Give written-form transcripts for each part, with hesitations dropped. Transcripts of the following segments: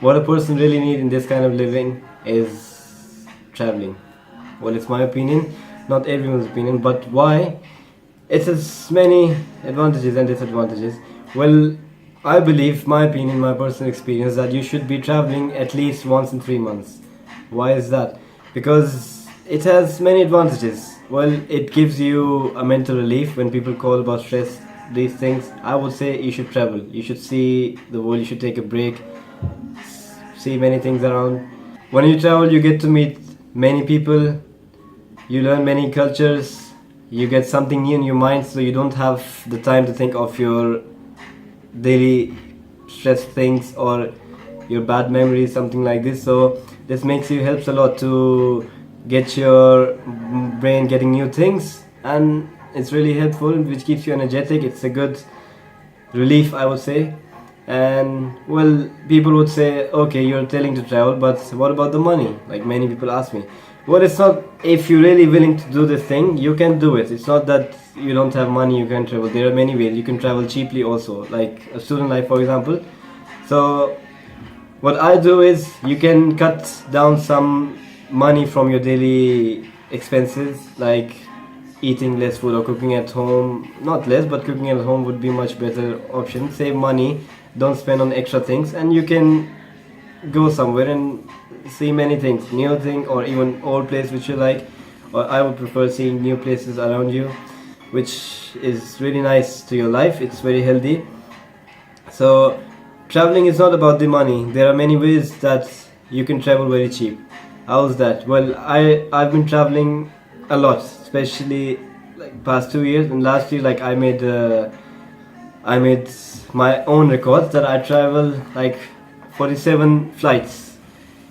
what a person really needs in this kind of living is traveling. Well, it's my opinion, not everyone's opinion, but why? It has many advantages and disadvantages. Well, I believe, my opinion, my personal experience, that you should be traveling at least once in 3 months. Why is that? Because it has many advantages. Well, it gives you a mental relief when people call about stress, these things. I would say you should travel. You should see the world, you should take a break, see many things around. When you travel, you get to meet many people, you learn many cultures, you get something new in your mind, so you don't have the time to think of your daily stress things or your bad memories, something like this. So this makes you helps a lot to get your brain getting new things, and it's really helpful, which keeps you energetic. It's a good relief, I would say. And well, people would say, okay, you're telling to travel, but what about the money? Like many people ask me. Well, it's not, if you're really willing to do this thing, you can do it. It's not that you don't have money, you can travel. There are many ways. You can travel cheaply also, like a student life, for example. So what I do is, you can cut down some money from your daily expenses, like eating less food or cooking at home. Not less, but cooking at home would be much better option. Save money, don't spend on extra things, and you can go somewhere and see many things, new thing, or even old place which you like. Or I would prefer seeing new places around you, which is really nice to your life. It's very healthy. So traveling is not about the money. There are many ways that you can travel very cheap. How's that? Well, I've been traveling a lot, especially like past 2 years. And last year, like I made my own records that I travel like 47 flights,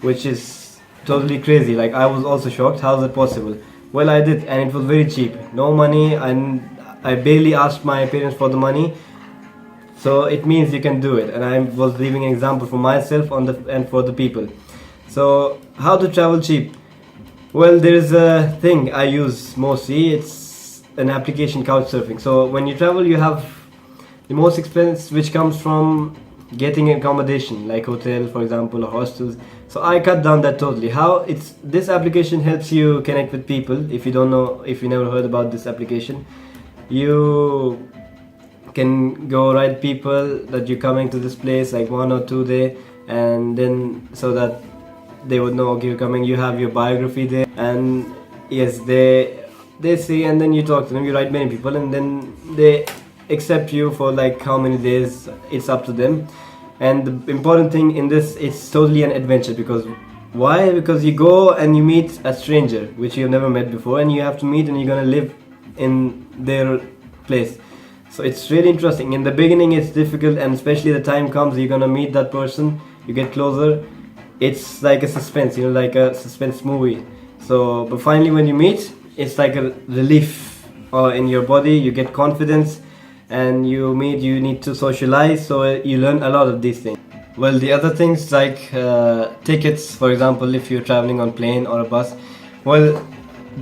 which is totally crazy. Like I was also shocked. How's it possible? Well, I did, and it was very cheap. No money, and I barely asked my parents for the money. So it means you can do it, and I was leaving an example for myself and for the people. So how to travel cheap? Well, there is a thing I use mostly. It's an application, Couchsurfing. So when you travel, you have the most expense, which comes from getting accommodation, like hotel, for example, or hostels. So I cut down that totally. How it's this application helps you connect with people. If you don't know, if you never heard about this application, you can go write people that you're coming to this place like 1 or 2 day, and then so that they would know, okay, you're coming, you have your biography there, and yes, they see, and then you talk to them, you write many people, and then they accept you for like how many days, it's up to them. And the important thing in this, it's totally an adventure. Because why? Because you go and you meet a stranger which you've never met before, and you have to meet, and you're gonna live in their place. So it's really interesting. In the beginning it's difficult, and especially the time comes you're gonna meet that person, you get closer. It's like a suspense, like a suspense movie. So but finally when you meet, it's like a relief in your body. You get confidence, and you meet, you need to socialize, so you learn a lot of these things. Well, the other things like tickets, for example, if you're traveling on plane or a bus, well,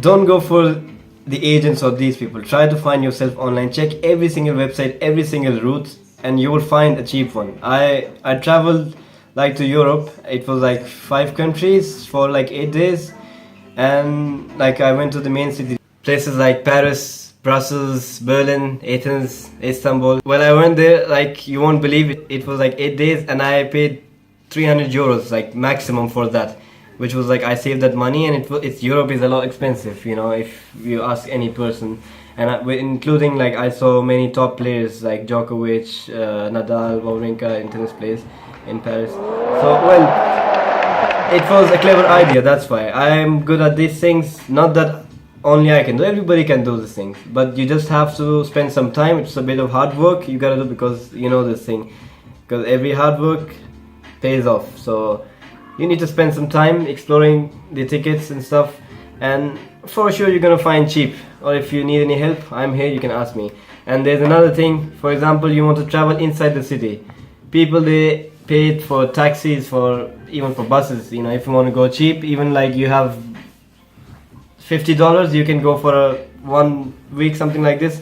don't go for the agents or these people. Try to find yourself online. Check every single website, every single route, and you will find a cheap one. I traveled like to Europe. It was like 5 countries for like 8 days, and like I went to the main city, places like Paris, Brussels, Berlin, Athens, Istanbul. Well, I went there, like you won't believe it. It was like 8 days, and I paid 300 euros, like maximum for that, which was like I saved that money. And it's Europe is a lot expensive, if you ask any person. And including like I saw many top players like Djokovic, Nadal, Wawrinka in tennis players in Paris. So well, it was a clever idea. That's why I'm good at these things. Not that only I can do, everybody can do these things, but you just have to spend some time. It's a bit of hard work you gotta do, because this thing, because every hard work pays off. So you need to spend some time exploring the tickets and stuff, and for sure you're gonna find cheap. Or if you need any help, I'm here, you can ask me. And there's another thing, for example, you want to travel inside the city. People, they pay for taxis, for even for buses, if you want to go cheap, even like you have $50, you can go for a 1 week, something like this.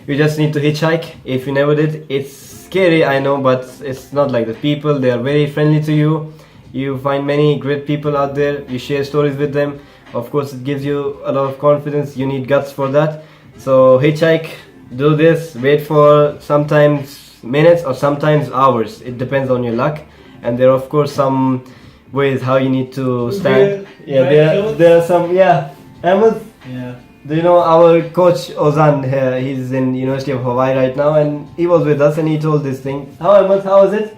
You just need to hitchhike. If you never did, it's scary, I know, but it's not like the people, they are very friendly to you. You find many great people out there. You share stories with them. Of course, it gives you a lot of confidence. You need guts for that. So hitchhike, do this. Wait for sometimes minutes or sometimes hours. It depends on your luck. And there are of course some ways how you need to stand. Yeah, there are some. Yeah, Ahmed. Yeah. Do you know our coach Ozan? He's in University of Hawaii right now, and he was with us, and he told this thing. How Ahmed? How is it?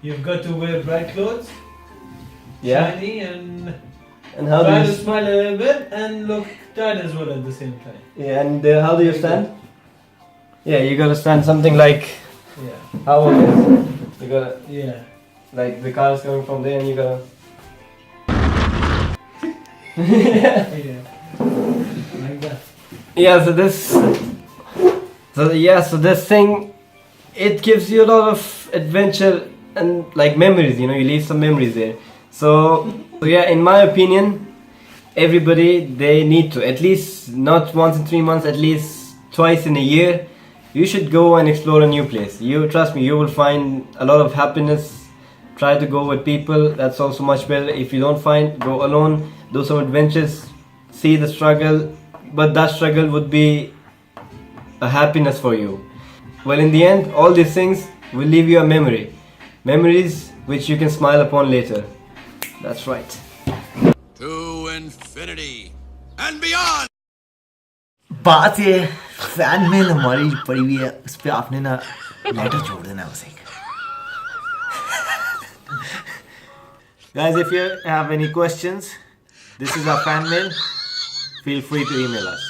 You've got to wear bright clothes, Yeah. shiny, and How do try you? to smile a little bit and look tired as well at the same time. Yeah, and how do you stand? Yeah, you gotta stand something like Yeah. how it is. You gotta Yeah. like the car is coming from there, and you gotta. Yeah. Like that. Yeah, so this thing, it gives you a lot of adventure and like memories, you leave some memories there. So yeah, in my opinion, everybody, they need to, at least not once in 3 months, at least twice in a year, you should go and explore a new place. You trust me, you will find a lot of happiness. Try to go with people, that's also much better. If you don't find, go alone, do some adventures, see the struggle, but that struggle would be a happiness for you. Well, in the end, all these things will leave you a memory. Memories which you can smile upon later. That's right. To infinity and beyond! बात ये fan mail हमारी पड़ी हुई है, उस पर आपने ना लेटर छोड़ देना है उसे. Guys, if you have any questions, this is our fan mail. Feel free to email us.